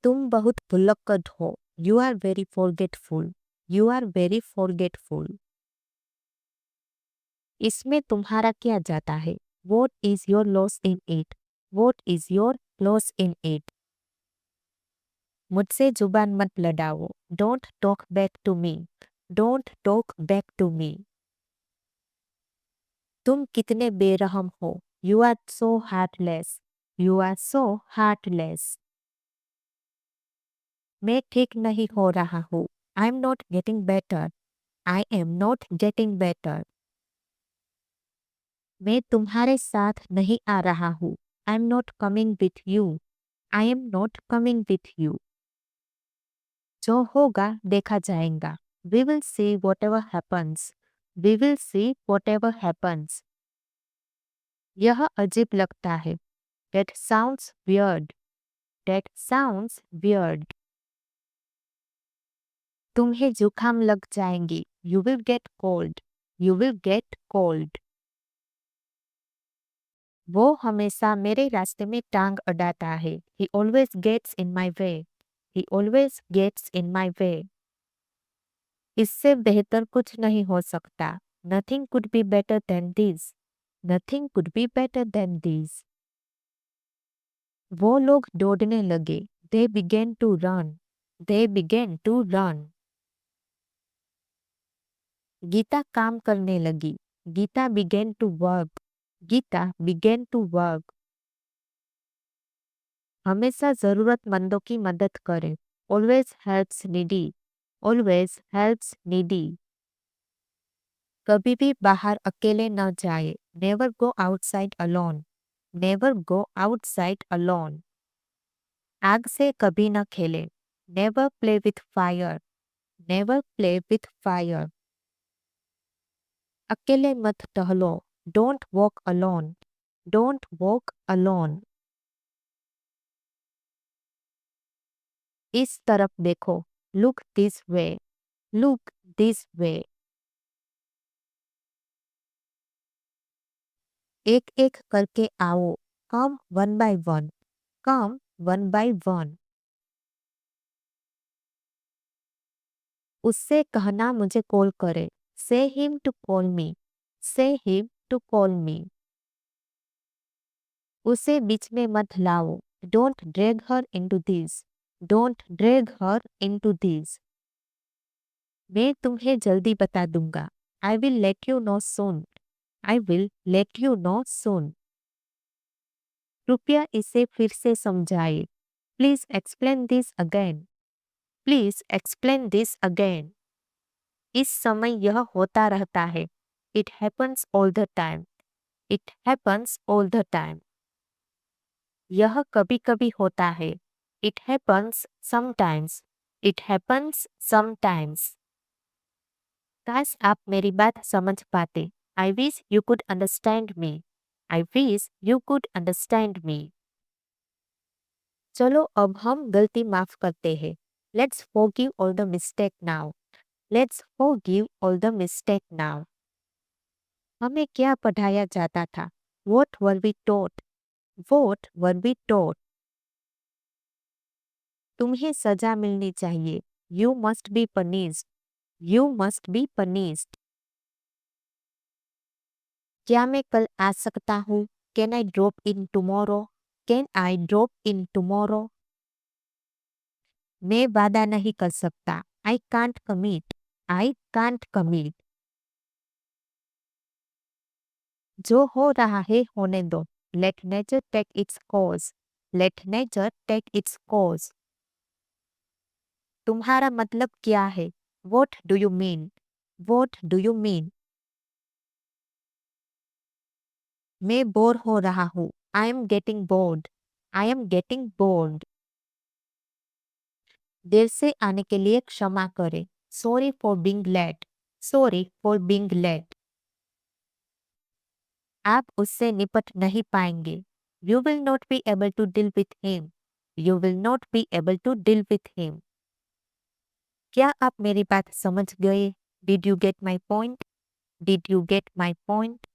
तुम बहुत भुलक्कड़ हो। You are very forgetful. You are very forgetful. इसमें तुम्हारा क्या जाता है? What is your loss in it? What is your loss in it? मुझसे जुबान मत लड़ाओ। Don't talk back to me. Don't talk back to me. तुम कितने बेरहम हो। You are so heartless. You are so heartless. मैं ठीक नहीं हो रहा हूँ। I am not getting better. I am not getting better. मैं तुम्हारे साथ नहीं आ रहा हूँ। I am not coming with you. I am not coming with you. जो होगा देखा जाएगा। We will see whatever happens. We will see whatever happens. यह अजीब लगता है। That sounds weird. That sounds weird. तुम्हें जुकाम लग जाएंगी। You will get cold. You will get cold. वो हमेशा मेरे रास्ते में टांग अड़ाता है। He always gets in my way. He always gets in my way. इससे बेहतर कुछ नहीं हो सकता। Nothing could be better than this. Nothing could be better than this. वो लोग दौड़ने लगे। They began to run. They began to run. Gita काम करने लगी। Gita began to work. Gita began to work. हमेशा जरूरतमंदों की मदद करें। Always helps needy. Always helps needy. कभी भी बाहर अकेले न जाए। Never go outside alone. Never go outside alone. आग से कभी न खेलें। Never play with fire. Never play with fire. अकेले मत टहलो। Don't walk alone. Don't walk alone. इस तरफ देखो। Look this way. Look this way. एक एक करके आओ। Come one by one. Come one by one. उससे कहना मुझे कॉल करे। Say him to call me. Say him to call me. उसे बीच में मत लाओ। Don't drag her into this. Don't drag her into this. मैं तुम्हें जल्दी बता दूंगा। I will let you know soon. I will let you know soon. कृपया इसे फिर से समझाइए। Please explain this again. Please explain this again. इस समय यह होता रहता है। It happens all the time. It happens all the time. यह कभी-कभी होता है। It happens sometimes. It happens sometimes. काश आप मेरी बात समझ पाते। I wish you could understand me. I wish you could understand me. चलो अब हम गलती माफ करते हैं। Let's forgive all the mistake now. Let's forgive all the mistake now. हमें क्या पढ़ाया जाता था? What were we taught? What were we taught? तुम्हें सजा मिलनी चाहिए। You must be punished. You must be punished. क्या मैं कल आ सकता हूँ? Can I drop in tomorrow? Can I drop in tomorrow? मैं वादा नहीं कर सकता। I can't commit. I can't commit. जो हो रहा है होने दो। Let nature take its course. Let nature take its course. तुम्हारा मतलब क्या है? What do you mean? What do you mean? मैं बोर हो रहा हूँ। I am getting bored. I am getting bored. देर से आने के लिए क्षमा करें। Sorry for being late. Sorry for being late. आप उससे निपट नहीं पाएंगे। You will not be able to deal with him. You will not be able to deal with him. क्या आप मेरी बात समझ गए? Did you get my point? Did you get my point?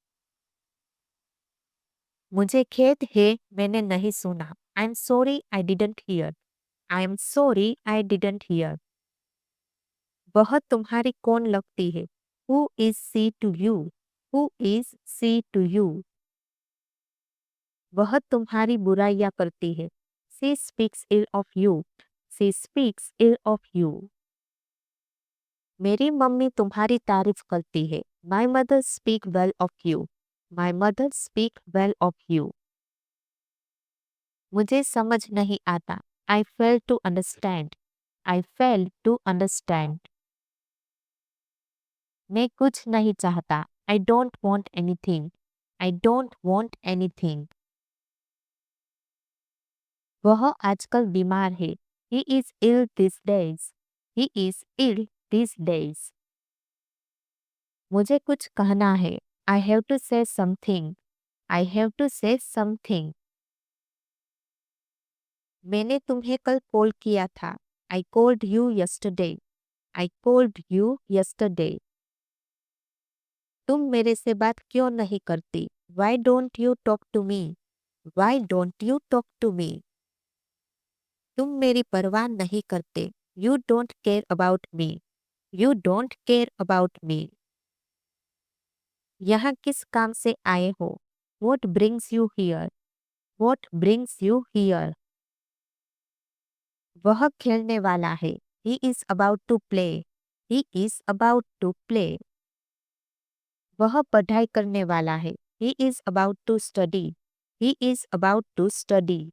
मुझे खेद है मैंने नहीं सुना। I'm sorry I didn't hear. I am sorry I didn't hear. वह तुम्हारी कौन लगती है? Who is she to you? Who is she to you? वह तुम्हारी बुराइयां करती है। She speaks ill of you. She speaks ill of you. मेरी मम्मी तुम्हारी तारीफ करती है। My mother speak well of you. My mother speak well of you. मुझे समझ नहीं आता। I fail to understand. I fail to understand. मैं कुछ नहीं चाहता। I don't want anything. I don't want anything. वह आजकल बीमार है। He is ill these days. He is ill these days. मुझे कुछ कहना है। I have to say something. I have to say something. मैंने तुम्हें कल कॉल किया था। I called you yesterday. I called you yesterday. तुम मेरे से बात क्यों नहीं करती? Why don't you talk to me? Why don't you talk to me? तुम मेरी परवाह नहीं करते। You don't care about me. You don't care about me. यहाँ किस काम से आए हो? What brings you here? What brings you here? वह खेलने वाला है। He is about to play. He is about to play. वह पढ़ाई करने वाला है। He is about to study. He is about to study.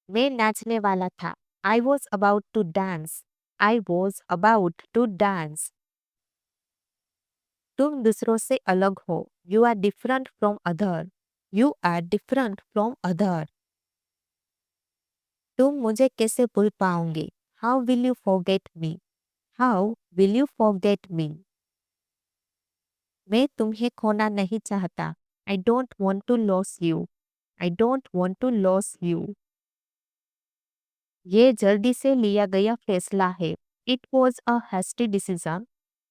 मैं नाचने वाला था। I was about to dance. I was about to dance. तुम दूसरों से अलग हो। You are different from other. You are different from other. तुम मुझे कैसे भूल पाओगे? How will you forget me? How will you forget me? मैं तुम्हें खोना नहीं चाहता। I don't want to lose you. I don't want to lose you. ये जल्दी से लिया गया फैसला है। It was a hasty decision.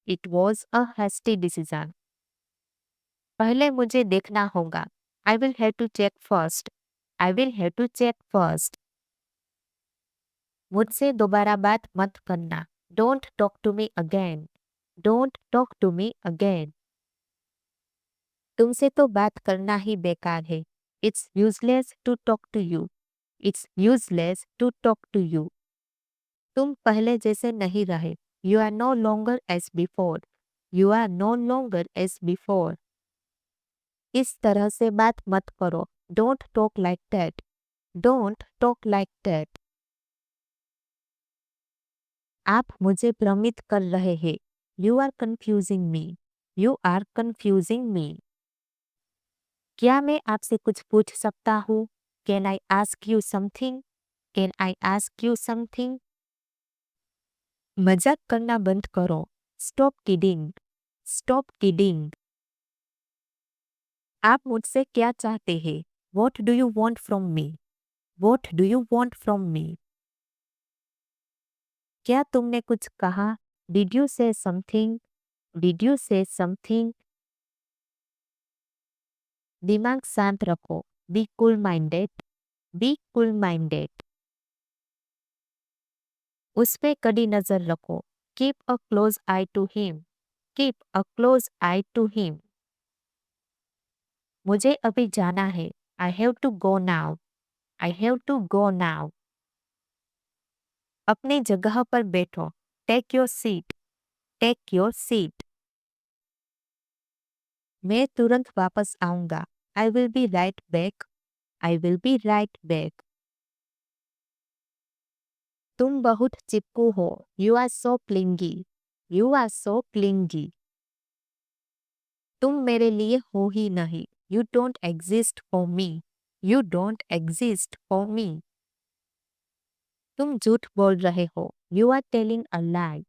It was a hasty decision. पहले मुझे देखना होगा। I will have to check first. I will have to check first. मुझसे दोबारा बात मत करना। Don't talk to me again. Don't talk to me again. तुमसे तो बात करना ही बेकार है। It's useless to talk to you. It's useless to talk to you. तुम पहले जैसे नहीं रहे। You are no longer as before. You are no longer as before. इस तरह से बात मत करो। Don't talk like that. Don't talk like that. आप मुझे भ्रमित कर रहे हैं। You are confusing me. You are confusing me. क्या मैं आपसे कुछ पूछ सकता हूँ? Can I ask you something? Can I ask you something? मजाक करना बंद करो। Stop kidding. Stop kidding. आप मुझसे क्या चाहते हैं? What do you want from me? What do you want from me? क्या तुमने कुछ कहा? Did you say something? Did you say something? दिमाग शांत रखो। Be cool minded. Be cool minded. उस पे कड़ी नजर रखो। Keep a close eye to him. Keep a close eye to him. मुझे अभी जाना है। I have to go now. I have to go now. अपनी जगह पर बैठो। Take your seat. Take your seat. मैं तुरंत वापस आऊंगा। I will be right back. I will be right back. तुम बहुत चिपकू हो। You are so clingy. You are so clingy. तुम मेरे लिए हो ही नहीं। You don't exist for me. You don't exist for me. तुम झूठ बोल रहे हो। You are telling a lie.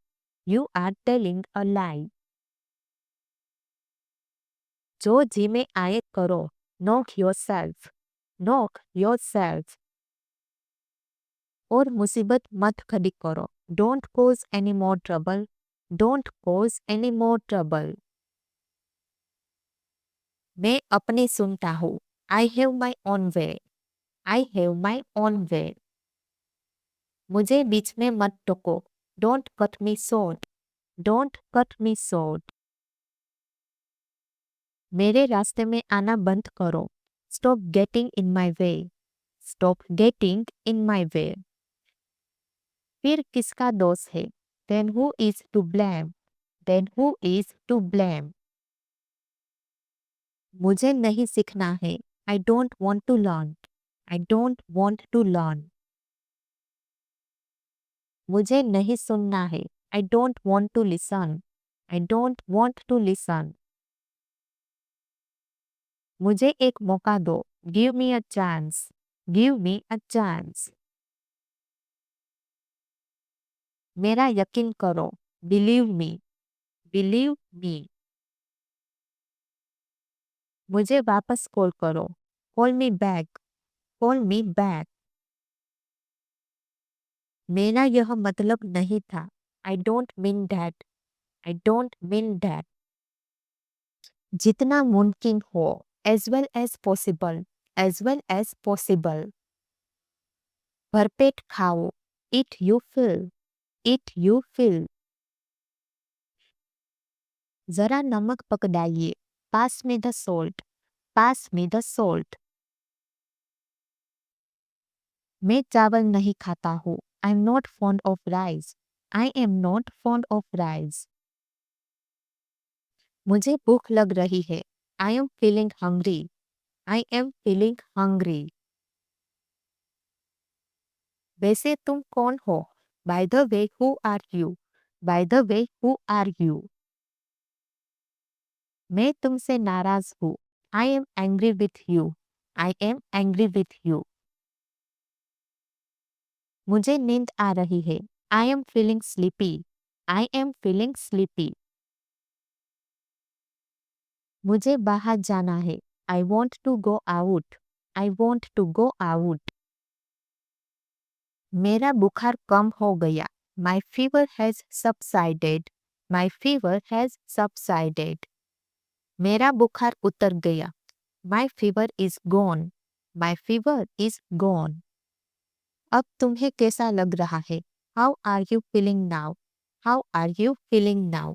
You are telling a lie. जो जी में आए करो। Knock yourself. Knock yourself. और मुसीबत मत खड़ी करो। Don't cause any more trouble. Don't cause any more trouble. मैं अपने सुनता हूँ। I have my own way. I have my own way. मुझे बीच में मत टोको। Don't cut me short. Don't cut me short. मेरे रास्ते में आना बंद करो। Stop getting in my way. Stop getting in my way. फिर किसका दोष है? Then who is to blame? Then who is to blame? मुझे नहीं सीखना है। I don't want to learn. I don't want to learn. मुझे नहीं सुनना है। I don't want to listen. I don't want to listen. मुझे एक मौका दो। Give me a chance. Give me a chance. मेरा यकीन करो। Believe me. Believe me. मुझे वापस कॉल करो। Call me back. Call me back. मेरा यह मतलब नहीं था। I don't mean that. I don't mean that. जितना मुमकिन हो। As well as possible. As well as possible. भरपेट खाओ। Eat you fill. Eat you fill. जरा नमक पकड़ाइए। पास में द सॉल्ट। पास में द सॉल्ट। मैं चावल नहीं खाता हूँ। I am not fond of rice. I am not fond of rice. मुझे भूख लग रही है। I am feeling hungry. I am feeling hungry. वैसे तुम कौन हो? By the way who are you? By the way who are you? मैं तुमसे नाराज हूँ। I am angry with you. I am angry with you. मुझे नींद आ रही है। I am feeling sleepy. I am feeling sleepy. मुझे बाहर जाना है। I want to go out. I want to go out. मेरा बुखार कम हो गया। My fever has subsided. My fever has subsided. मेरा बुखार उतर गया। My fever is gone. My fever is gone. अब तुम्हें कैसा लग रहा है? How are you feeling now? How are you feeling now?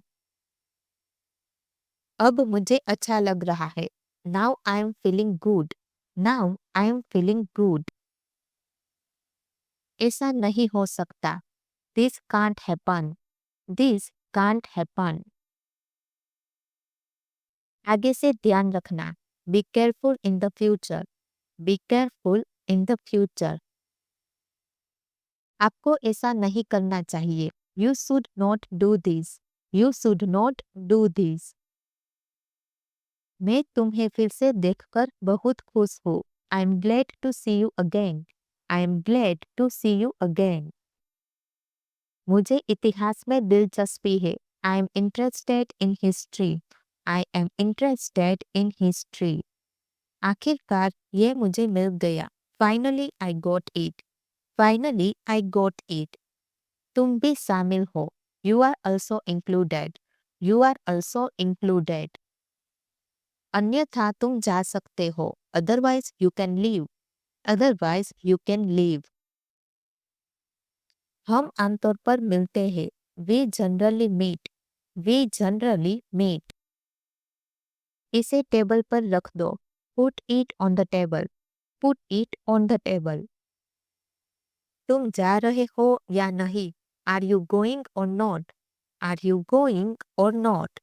अब मुझे अच्छा लग रहा है। Now I am feeling good. Now I am feeling good. ऐसा नहीं हो सकता। This can't happen. This can't happen. आगे से ध्यान रखना। Be careful in the future. Be careful in the future. आपको ऐसा नहीं करना चाहिए। You should not do this. You should not do this. मैं तुम्हें फिर से देखकर बहुत खुश हूँ। I am glad to see you again. I am glad to see you again. मुझे इतिहास में दिलचस्पी है। I am interested in history. I am interested in history. आखिरकार ये मुझे मिल गया। Finally I got it. Finally I got it. तुम भी शामिल हो। You are also included. You are also included. अन्यथा तुम जा सकते हो। Otherwise you can leave. Otherwise you can leave. हम आमतौर पर मिलते हैं। We generally meet. We generally meet. इसे टेबल पर रख दो। Put it on the table. Put it on the table. तुम जा रहे हो या नहीं? आर यू गोइंग और नॉट? आर यू गोइंग और नॉट?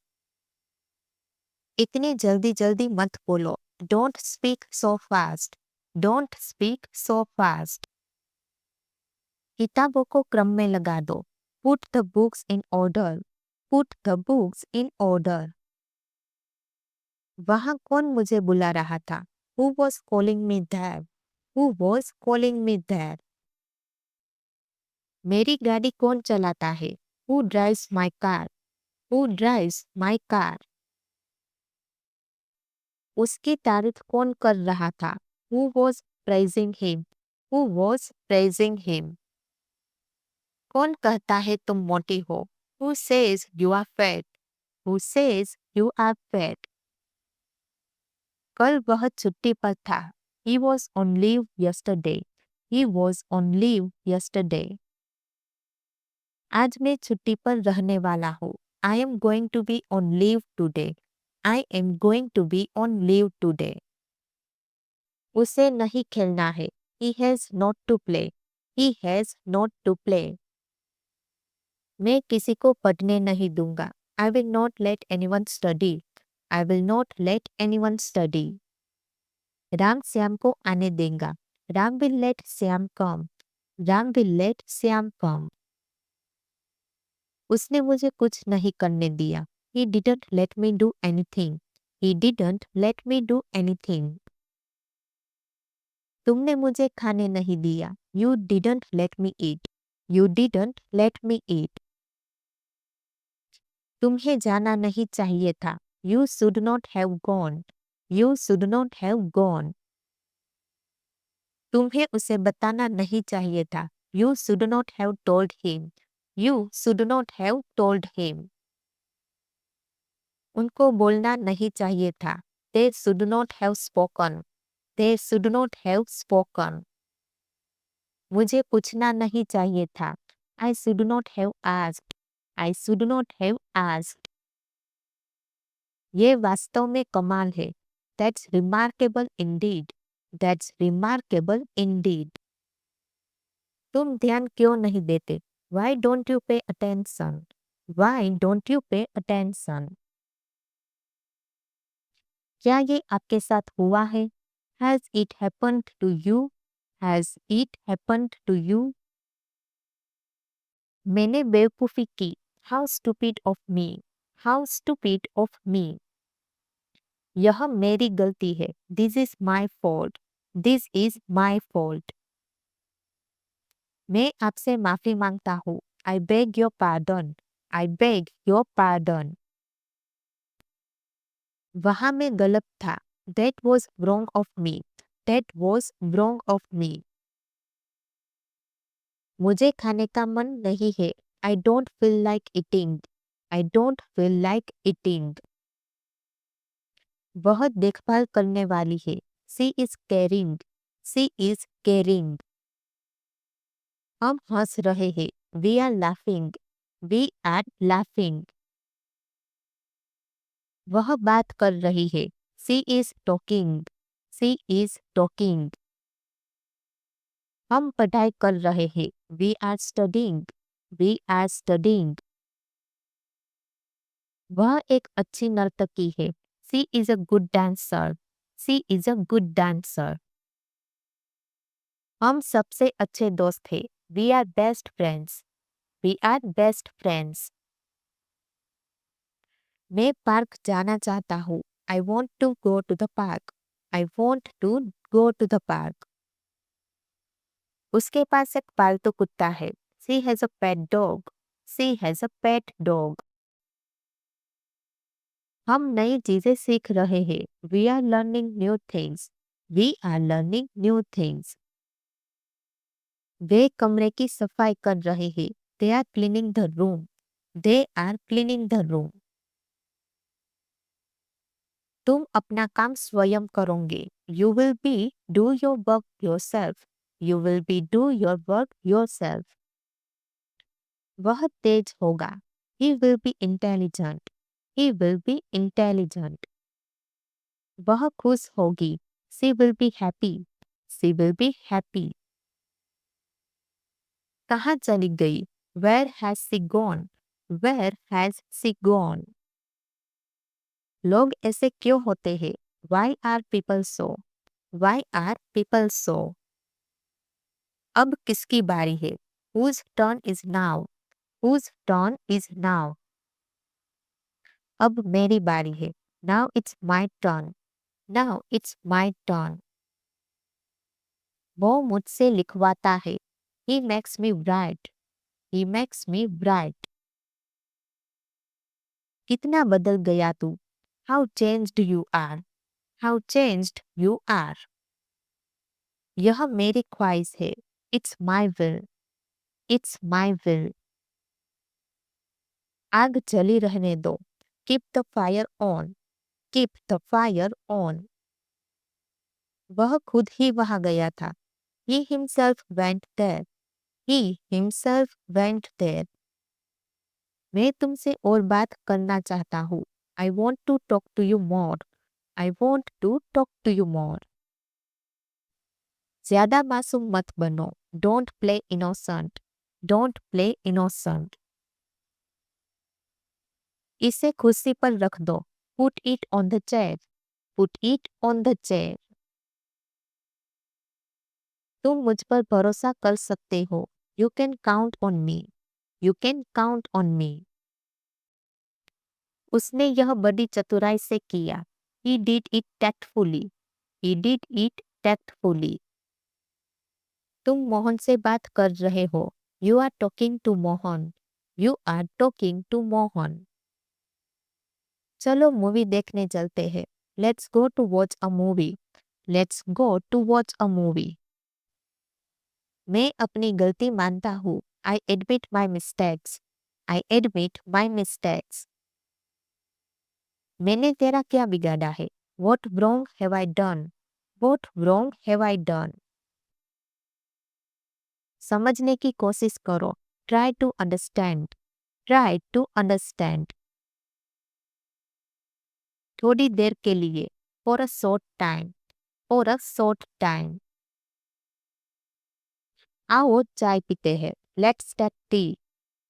इतनी जल्दी जल्दी मत बोलो। Don't speak so fast. Don't speak so fast. किताबों को क्रम में लगा दो। Put the books in order. Put the books in order. वहां कौन मुझे बुला रहा था? Who was calling me there? Who was calling me there? मेरी गाड़ी कौन चलाता है? Who drives my car? Who drives my car? उसकी तारीफ कौन कर रहा था? Who was praising him? Who was praising him? कौन कहता है तुम मोटी हो? Who says you are fat? Who says you are fat? कल वह छुट्टी पर था। He was on leave yesterday. He was on leave yesterday. आज मैं छुट्टी पर रहने वाला हूँ। I am going to be on leave today. I am going to be on leave today. उसे नहीं खेलना है। He has not to play. He has not to play. मैं किसी को पढ़ने नहीं दूंगा। I will not let anyone study. I will not let anyone study. Ram Shyam को आने देगा। Ram will let Shyam come. Ram will let Shyam come. उसने मुझे कुछ नहीं करने दिया। He didn't let me do anything. He didn't let me do anything. तुमने मुझे खाने नहीं दिया। You didn't let me eat. You didn't let me eat. तुम्हें जाना नहीं चाहिए था। You should not have gone. You should not have gone. तुम्हें उसे बताना नहीं चाहिए था। You should not have told him. You should not have told him. उनको बोलना नहीं चाहिए था। They should not have spoken. They should not have spoken. मुझे पूछना नहीं चाहिए था। I should not have asked. I should not have asked. ये वास्तव में कमाल है। That's remarkable indeed. That's remarkable indeed. तुम ध्यान क्यों नहीं देते? Why don't you pay attention? Why don't you pay attention? क्या ये आपके साथ हुआ है? Has it happened to you? Has it happened to you? मैंने बेवकूफ़ी की। How stupid of me. How stupid of me. यह मेरी गलती है। This is my fault. This is my fault. मैं आपसे माफी मांगता हूँ। I beg your pardon. I beg your pardon. वहाँ मैं गलत था। That was wrong of me. That was wrong of me. मुझे खाने का मन नहीं है। I don't feel like eating. I don't feel like eating. वह देखभाल करने वाली है। She is caring. She is caring. हम हंस रहे हैं। We are laughing. We are laughing. वह बात कर रही है। She is talking. She is talking. हम पढ़ाई कर रहे हैं। We are studying. We are studying. वह एक अच्छी नर्तकी है। She is a good dancer. She is a good dancer. हम सबसे अच्छे दोस्त हैं। We are best friends. We are best friends. मैं पार्क जाना चाहता हूँ। I want to go to the park. I want to go to the park. उसके पास एक पालतू कुत्ता है। She has a pet dog. She has a pet dog. हम नई चीजें सीख रहे हैं। We are learning new things. We are learning new things. वे कमरे की सफाई कर रहे हैं। They are cleaning the room. They are cleaning the room. तुम अपना काम स्वयं करोगे। You will be do your work yourself. You will be do your work yourself. वह तेज होगा। He will be intelligent. He will be intelligent. वह खुश होगी। She will be happy. She will be happy. कहाँ चली गई? Where has she gone? Where has she gone? लोग ऐसे क्यों होते हैं? Why are people so? Why are people so? अब किसकी बारी है? Whose turn is now? Whose turn is now? अब मेरी बारी है। Now it's my turn. Now it's my turn. वो मुझसे लिखवाता है। He makes me write. He makes me write. कितना बदल गया तू? How changed you are. How changed you are. यह मेरी ख्वाहिश है। It's my will. It's my will. आग जली रहने दो। Keep the fire on. Keep the fire on. वह खुद ही वहां गया था। He himself went there. He himself went there. मैं तुमसे और बात करना चाहता हूँ। I want to talk to you more. I want to talk to you more. ज्यादा मासूम मत बनो। Don't play innocent. Don't play innocent. इसे कुर्सी पर रख दो। Put it on the chair. Put it on the chair. तुम मुझ पर भरोसा कर सकते हो। You can count on me. You can count on me. उसने यह बड़ी चतुराई से किया। He did it tactfully. He did it tactfully. तुम मोहन से बात कर रहे हो। You are talking to Mohan. You are talking to Mohan. चलो मूवी देखने चलते हैं। Let's go to watch a movie. Let's go to watch a movie. मैं अपनी गलती मानता हूँ। I admit my mistakes. I admit my mistakes. मैंने तेरा क्या बिगाड़ा है? What wrong have I done? What wrong have I done? समझने की कोशिश करो। Try to understand. Try to understand. थोड़ी देर के लिए। For a short time. For a short time. आओ चाय पीते हैं। Let's take tea.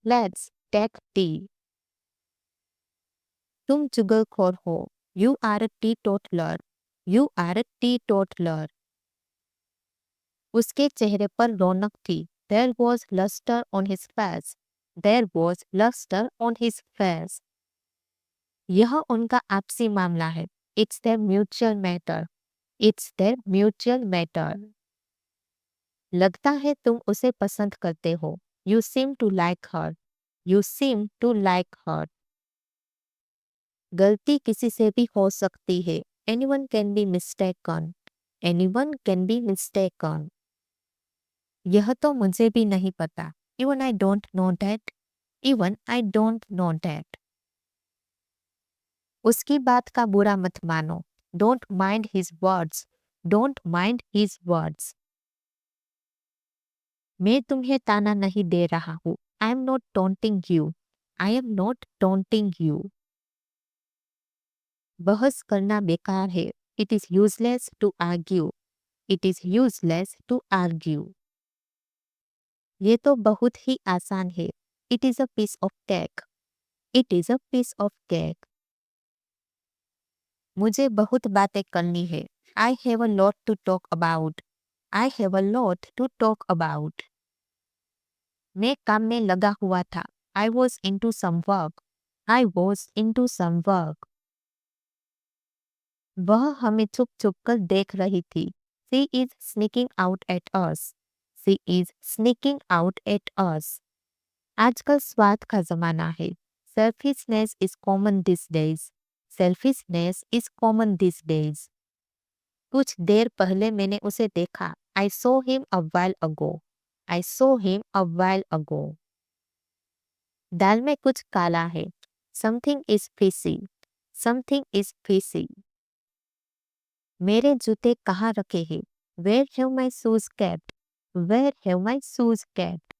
Let's take tea. तुम चुगलखोर हो। You are a teetotaler. You are a teetotaler. उसके चेहरे पर रौनक थी। There was luster on his face. There was luster on his face. यह उनका आपसी मामला है। It's their mutual matter. It's their mutual matter. लगता है तुम उसे पसंद करते हो। You seem to like her. You seem to like her. गलती किसी से भी हो सकती है। Anyone can be mistaken. Anyone can be mistaken. यह तो मुझे भी नहीं पता। Even I don't know that. Even I don't know that. उसकी बात का बुरा मत मानो। Don't mind his words. Don't mind his words. मैं तुम्हें ताना नहीं दे रहा हूँ। I am not taunting you. I am not taunting you. बहस करना बेकार है। It is useless to argue. It is useless to argue. ये तो बहुत ही आसान है। It is a piece of cake. It is a piece of cake. मुझे बहुत बातें करनी है। I have a lot to talk about. I have a lot to talk about. मैं काम में लगा हुआ था। I was into some work. I was into some work. वह हमें छुप छुप कर देख रही थी। She is sneaking out at us. She is sneaking out at us. आजकल स्वार्थ का जमाना है। Selfishness is common these days. Selfishness is common these days. कुछ देर पहले मैंने उसे देखा। I saw him a while ago. I saw him a while ago. दाल में कुछ काला है। Something is fishy. Something is fishy. मेरे जूते कहाँ रखे हैं? Where have my shoes kept? Where have my shoes kept?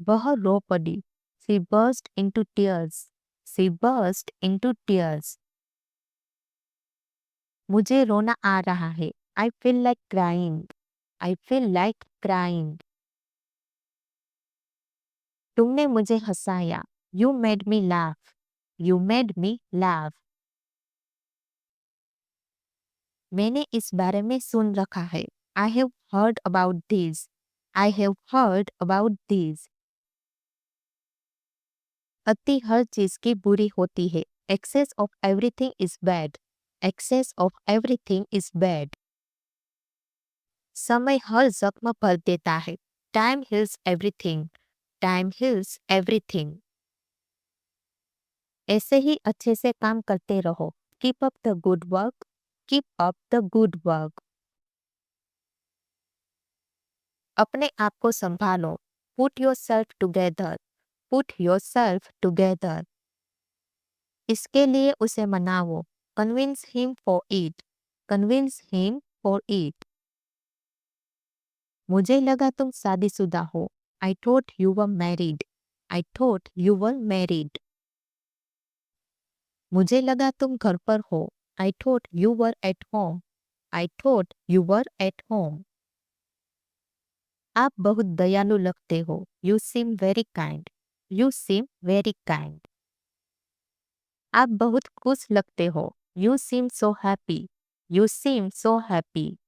वह रो पड़ी। She burst into tears. She burst into tears. मुझे रोना आ रहा है। I feel like crying. I feel like crying. तुमने मुझे हंसाया। You made me laugh. You made me laugh. मैंने इस बारे में सुन रखा है। I have heard about this. I have heard about this. अति हर चीज की बुरी होती है। Excess of everything is bad. Excess of everything is bad. समय हर जख्म भर देता है। Time heals everything. Time heals everything. ऐसे ही अच्छे से काम करते रहो। Keep up the good work. Keep up the good work. अपने आप को संभालो। Put yourself together. Put yourself together. इसके लिए उसे मनाओ। Convince him for it. Convince him for it. मुझे लगा तुम शादीशुदा हो। I thought you were married. I thought you were married. मुझे लगा तुम घर पर हो. I thought you were at home. I thought you were at home. आप बहुत दयालु लगते हो. You seem very kind. You seem very kind. आप बहुत खुश लगते हो. You seem so happy. You seem so happy.